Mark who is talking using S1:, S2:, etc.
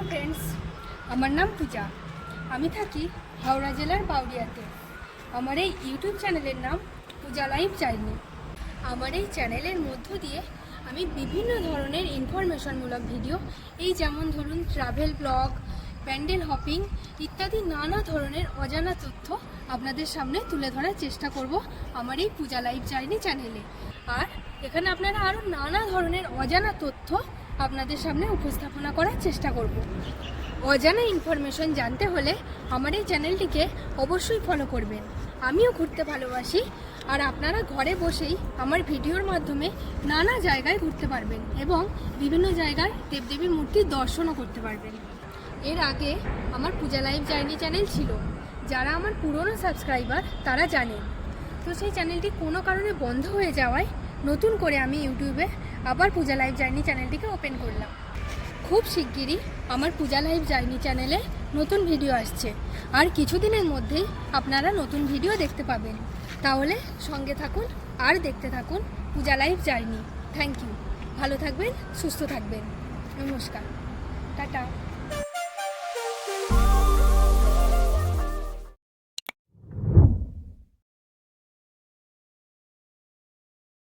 S1: Hello friends, আমার নাম পূজা। আমি থাকি হাওড়া জেলার বাউরিয়াতে। আমার এই ইউটিউব চ্যানেলের নাম পূজা লাইফ জার্নি। আমার এই চ্যানেলের মধ্য দিয়ে আমি বিভিন্ন ধরনের ইনফরমেশনমূলক ভিডিও, এই যেমন ধরুন ট্রাভেল ব্লগ, প্যান্ডেল হপিং ইত্যাদি নানা ধরনের অজানা তথ্য আপনাদের সামনে তুলে ধরার চেষ্টা করব আমার এই পূজা লাইফ জার্নি চ্যানেলে। আর এখানে আপনারা আরও নানা ধরনের অজানা তথ্য আপনাদের সামনে উপস্থাপনা করার চেষ্টা করব। অজানা ইনফরমেশন জানতে হলে আমার এই চ্যানেলটিকে অবশ্যই ফলো করবেন। আমিও ঘুরতে ভালোবাসি, আর আপনারা ঘরে বসেই আমার ভিডিওর মাধ্যমে নানা জায়গায় ঘুরতে পারবেন এবং বিভিন্ন জায়গায় দেবদেবীর মূর্তির দর্শনও করতে পারবেন। এর আগে আমার পূজা লাইফ জার্নি চ্যানেল ছিল, যারা আমার পুরনো সাবস্ক্রাইবার তারা জানেন। তো সেই চ্যানেলটি কোনো কারণে বন্ধ হয়ে যাওয়ায় নতুন করে আমি ইউটিউবে আবার পূজা লাইফ জার্নি চ্যানেলটিকে ওপেন করলাম। খুব শিগগিরই আমার পূজা লাইফ জার্নি চ্যানেলে নতুন ভিডিও আসছে, আর কিছুদিনের মধ্যেই আপনারা নতুন ভিডিও দেখতে পাবেন। তাহলে সঙ্গে থাকুন আর দেখতে থাকুন Puja life journey. Thank you. ভালো থাকবেন, সুস্থ থাকবেন। নমস্কার, টাটা।